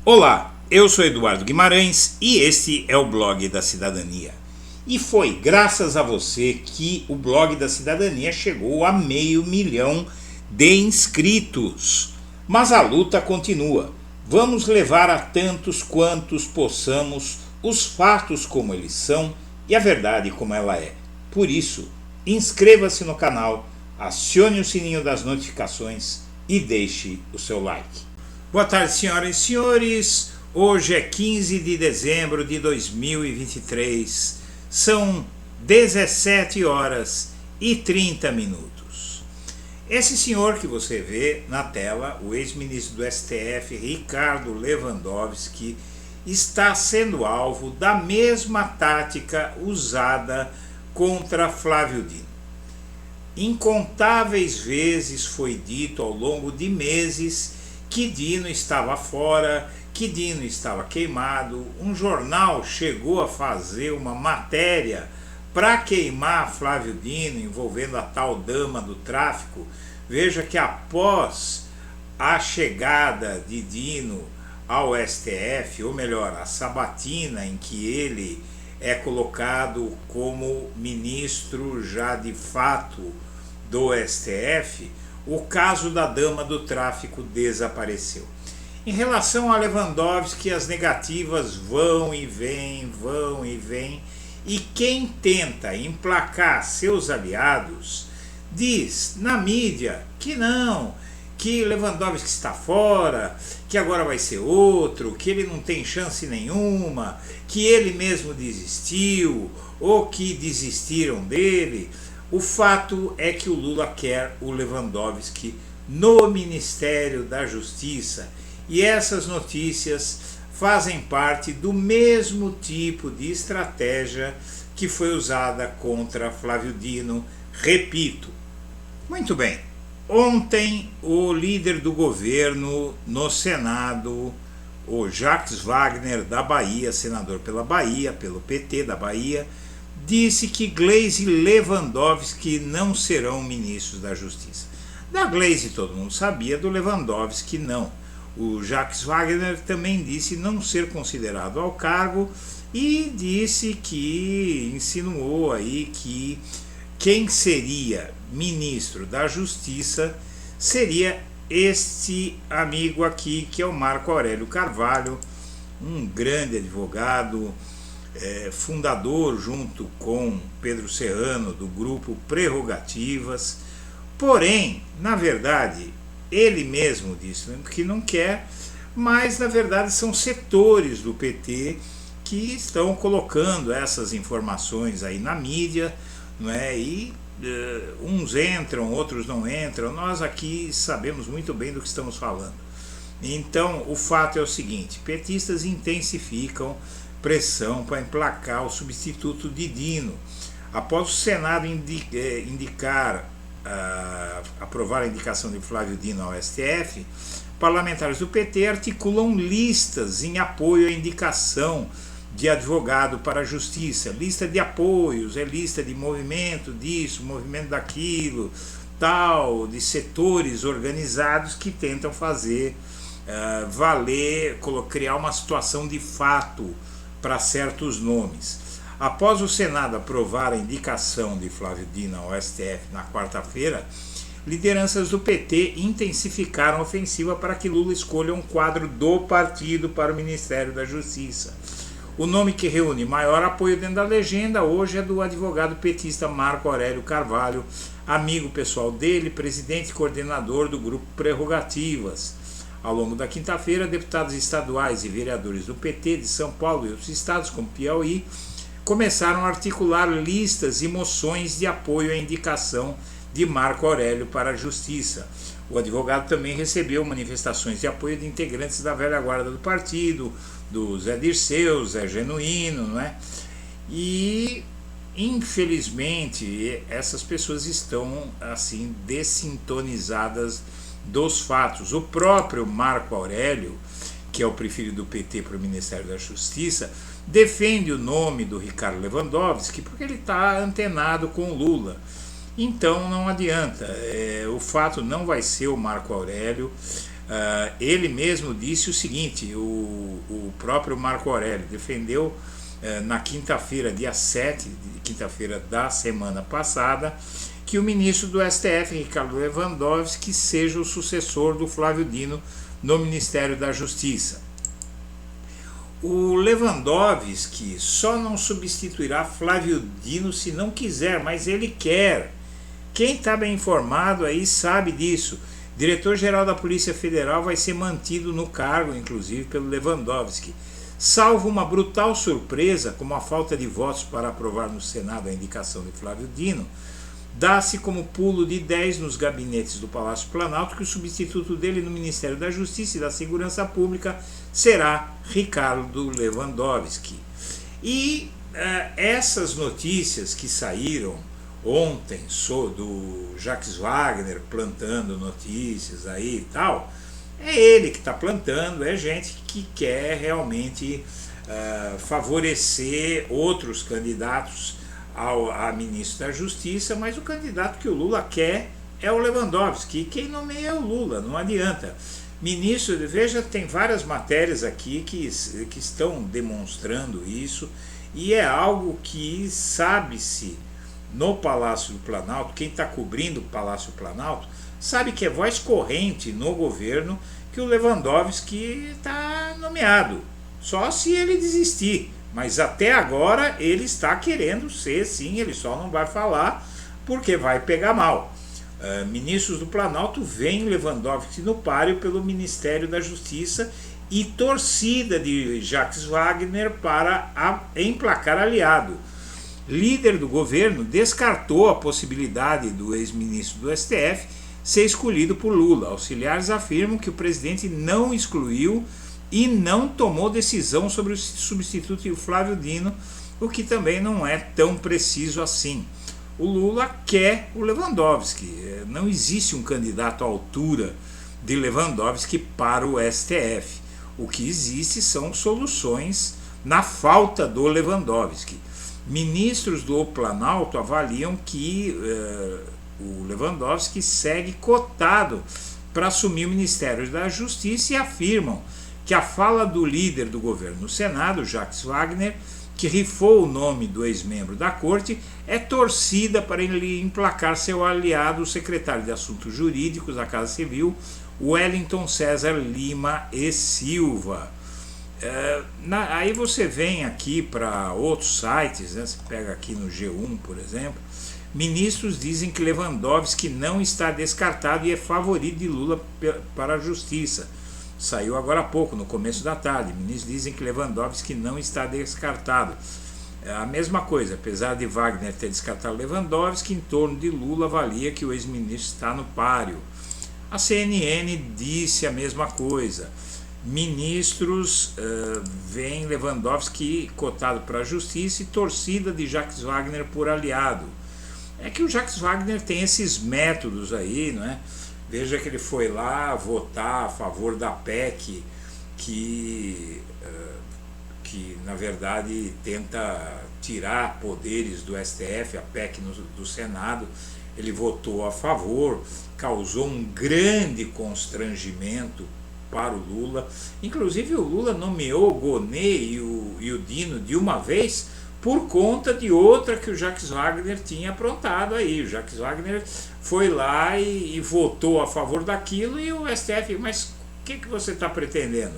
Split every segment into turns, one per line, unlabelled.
Olá, eu sou Eduardo Guimarães e este é o Blog da Cidadania. E foi graças a você que o Blog da Cidadania chegou a 500 mil de inscritos. Mas a luta continua. Vamos levar a tantos quantos possamos os fatos como eles são e a verdade como ela é. Por isso, inscreva-se no canal, acione o sininho das notificações e deixe o seu like. Boa tarde, senhoras e senhores. Hoje é 15 de dezembro de 2023. São 17 horas e 30 minutos. Esse senhor que você vê na tela, o ex-ministro do STF, Ricardo Lewandowski, está sendo alvo da mesma tática usada contra Flávio Dino. Incontáveis vezes foi dito ao longo de meses que Dino estava fora, que Dino estava queimado. Um jornal chegou a fazer uma matéria para queimar Flávio Dino, envolvendo a tal dama do tráfico. Veja que após a chegada de Dino ao STF, ou melhor, a sabatina em que ele é colocado como ministro já de fato do STF, o caso da dama do tráfico desapareceu. Em relação a Lewandowski, as negativas vão e vêm, e quem tenta emplacar seus aliados diz na mídia que não, que Lewandowski está fora, que agora vai ser outro, que ele não tem chance nenhuma, que ele mesmo desistiu, ou que desistiram dele. O fato é que o Lula quer o Lewandowski no Ministério da Justiça e essas notícias fazem parte do mesmo tipo de estratégia que foi usada contra Flávio Dino, repito. Muito bem, ontem o líder do governo no Senado, o Jacques Wagner da Bahia, senador pela Bahia, pelo PT da Bahia, disse que Gleisi e Lewandowski não serão ministros da Justiça. Da Gleisi todo mundo sabia, do Lewandowski não. O Jacques Wagner também disse não ser considerado ao cargo e disse que insinuou aí que quem seria ministro da Justiça seria este amigo aqui, que é o Marco Aurélio Carvalho, um grande advogado, fundador junto com Pedro Serrano do grupo Prerrogativas. Porém, na verdade, ele mesmo disse que não quer, mas na verdade são setores do PT que estão colocando essas informações aí na mídia, não é? E uns entram, outros não entram. Nós aqui sabemos muito bem do que estamos falando. Então, o fato é o seguinte: petistas intensificam pressão para emplacar o substituto de Dino. Após o Senado aprovar a indicação de Flávio Dino ao STF, parlamentares do PT articulam listas em apoio à indicação de advogado para a Justiça. Lista de apoios, lista de movimento disso, movimento daquilo, tal, de setores organizados que tentam fazer valer, criar uma situação de fato para certos nomes. Após o Senado aprovar a indicação de Flávio Dino ao STF na quarta-feira, lideranças do PT intensificaram a ofensiva para que Lula escolha um quadro do partido para o Ministério da Justiça. O nome que reúne maior apoio dentro da legenda hoje é do advogado petista Marco Aurélio Carvalho, amigo pessoal dele, presidente e coordenador do grupo Prerrogativas. Ao longo da quinta-feira, deputados estaduais e vereadores do PT de São Paulo e outros estados, como Piauí, começaram a articular listas e moções de apoio à indicação de Marco Aurélio para a Justiça. O advogado também recebeu manifestações de apoio de integrantes da velha guarda do partido, do Zé Dirceu, Zé Genuíno, não é? E, infelizmente, essas pessoas estão assim dessintonizadas dos fatos. O próprio Marco Aurélio, que é o preferido do PT para o Ministério da Justiça, defende o nome do Ricardo Lewandowski porque ele está antenado com o Lula. Então não adianta, o fato não vai ser o Marco Aurélio. Ele mesmo disse o seguinte, o próprio Marco Aurélio defendeu na quinta-feira, dia 7, quinta-feira da semana passada, que o ministro do STF, Ricardo Lewandowski, seja o sucessor do Flávio Dino no Ministério da Justiça. O Lewandowski só não substituirá Flávio Dino se não quiser, mas ele quer. Quem está bem informado aí sabe disso. O diretor-geral da Polícia Federal vai ser mantido no cargo, inclusive, pelo Lewandowski. Salvo uma brutal surpresa, como a falta de votos para aprovar no Senado a indicação de Flávio Dino, dá-se como pulo de 10 nos gabinetes do Palácio Planalto que o substituto dele no Ministério da Justiça e da Segurança Pública será Ricardo Lewandowski. E essas notícias que saíram ontem do Jacques Wagner plantando notícias aí e tal, é ele que está plantando, é gente que quer realmente favorecer outros candidatos a ministro da Justiça, mas o candidato que o Lula quer é o Lewandowski, e quem nomeia é o Lula, não adianta. Ministro, veja, tem várias matérias aqui que estão demonstrando isso, e é algo que sabe-se no Palácio do Planalto, quem está cobrindo o Palácio do Planalto, sabe que é voz corrente no governo que o Lewandowski está nomeado, só se ele desistir. Mas até agora ele está querendo ser, sim, ele só não vai falar porque vai pegar mal. Ministros do Planalto veem Lewandowski no páreo pelo Ministério da Justiça e torcida de Jacques Wagner para emplacar aliado. Líder do governo descartou a possibilidade do ex-ministro do STF ser escolhido por Lula. Auxiliares afirmam que o presidente não excluiu e não tomou decisão sobre o substituto de Flávio Dino, o que também não é tão preciso assim. O Lula quer o Lewandowski, não existe um candidato à altura de Lewandowski para o STF. O que existe são soluções na falta do Lewandowski. Ministros do Planalto avaliam que o Lewandowski segue cotado para assumir o Ministério da Justiça e afirmam que a fala do líder do governo no Senado, Jacques Wagner, que rifou o nome do ex-membro da corte, é torcida para ele emplacar seu aliado, o secretário de Assuntos Jurídicos da Casa Civil, Wellington César Lima e Silva. Aí você vem aqui para outros sites, né? Você pega aqui no G1, por exemplo, ministros dizem que Lewandowski não está descartado e é favorito de Lula para a Justiça. Saiu agora há pouco, no começo da tarde. Ministros dizem que Lewandowski não está descartado. A mesma coisa, apesar de Wagner ter descartado Lewandowski, em torno de Lula avalia que o ex-ministro está no páreo. A CNN disse a mesma coisa. Ministros veem Lewandowski cotado para a Justiça e torcida de Jacques Wagner por aliado. É que o Jacques Wagner tem esses métodos aí, não é? Veja que ele foi lá votar a favor da PEC que na verdade tenta tirar poderes do STF, a PEC do Senado. Ele votou a favor, causou um grande constrangimento para o Lula. Inclusive o Lula nomeou o Gonê e o Dino de uma vez por conta de outra que o Jacques Wagner tinha aprontado aí. O Jacques Wagner foi lá e votou a favor daquilo e o STF, mas o que você está pretendendo?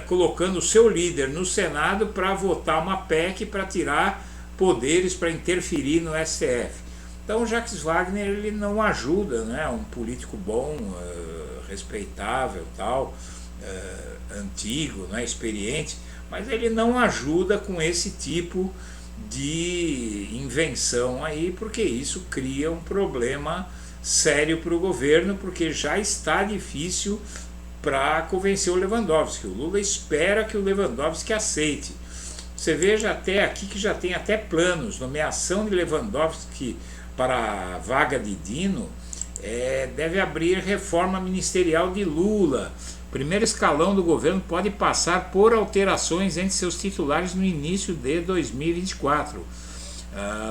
Colocando o seu líder no Senado para votar uma PEC para tirar poderes, para interferir no STF. Então o Jacques Wagner ele não ajuda, né? Um político bom, respeitável, tal, antigo, né? Experiente, mas ele não ajuda com esse tipo de invenção aí, porque isso cria um problema sério para o governo, porque já está difícil para convencer o Lewandowski. O Lula espera que o Lewandowski aceite. Você veja até aqui que já tem até planos, nomeação de Lewandowski para a vaga de Dino, deve abrir reforma ministerial de Lula. O primeiro escalão do governo pode passar por alterações entre seus titulares no início de 2024.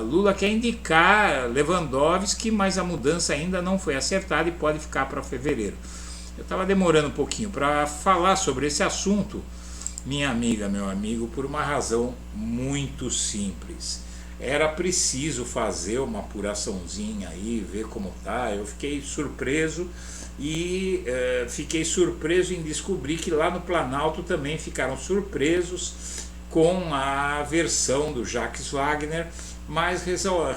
Lula quer indicar Lewandowski, mas a mudança ainda não foi acertada e pode ficar para fevereiro. Eu estava demorando um pouquinho para falar sobre esse assunto, minha amiga, meu amigo, por uma razão muito simples. Era preciso fazer uma apuraçãozinha aí, ver como tá. Eu fiquei surpreso e fiquei surpreso em descobrir que lá no Planalto também ficaram surpresos com a versão do Jacques Wagner, mas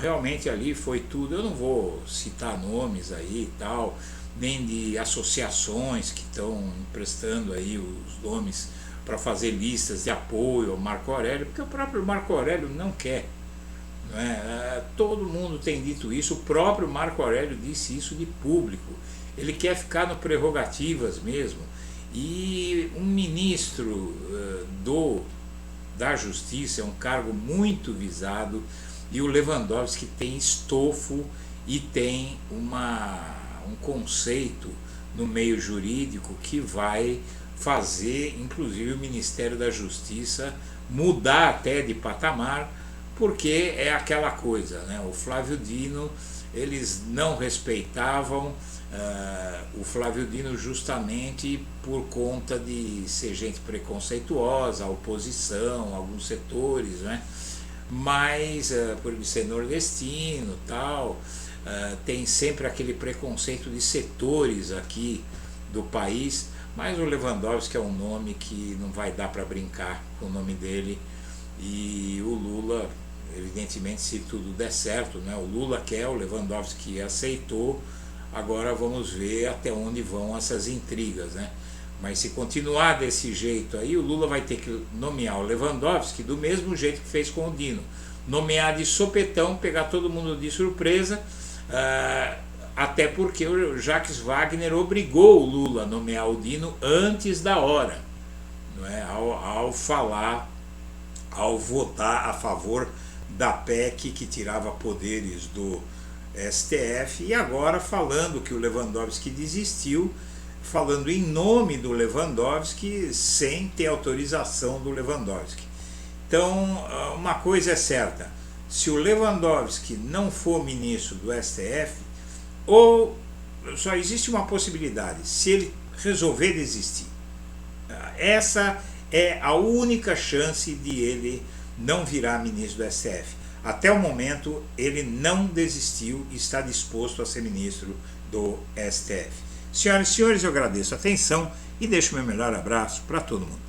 realmente ali foi tudo. Eu não vou citar nomes aí e tal, nem de associações que estão emprestando aí os nomes para fazer listas de apoio ao Marco Aurélio, porque o próprio Marco Aurélio não quer. Não é? Todo mundo tem dito isso, o próprio Marco Aurélio disse isso de público. Ele quer ficar no prerrogativas mesmo. E um ministro da Justiça é um cargo muito visado, e o Lewandowski tem estofo e tem um conceito no meio jurídico que vai fazer inclusive o Ministério da Justiça mudar até de patamar, porque é aquela coisa, né? O Flávio Dino, eles não respeitavam o Flávio Dino justamente por conta de ser gente preconceituosa, a oposição, alguns setores, né? Mas por ele ser nordestino tal, tem sempre aquele preconceito de setores aqui do país, mas o Lewandowski é um nome que não vai dar para brincar com o nome dele, e o Lula, evidentemente, se tudo der certo, né? O Lula quer, o Lewandowski aceitou, agora vamos ver até onde vão essas intrigas, né? Mas se continuar desse jeito aí, o Lula vai ter que nomear o Lewandowski do mesmo jeito que fez com o Dino, nomear de sopetão, pegar todo mundo de surpresa, até porque o Jacques Wagner obrigou o Lula a nomear o Dino antes da hora, não é? Ao votar a favor da PEC que tirava poderes do STF, e agora falando que o Lewandowski desistiu, falando em nome do Lewandowski sem ter autorização do Lewandowski. Então, uma coisa é certa: se o Lewandowski não for ministro do STF, ou só existe uma possibilidade, se ele resolver desistir. Essa é a única chance de ele não virar ministro do STF. Até o momento ele não desistiu e está disposto a ser ministro do STF. Senhoras e senhores, eu agradeço a atenção e deixo o meu melhor abraço para todo mundo.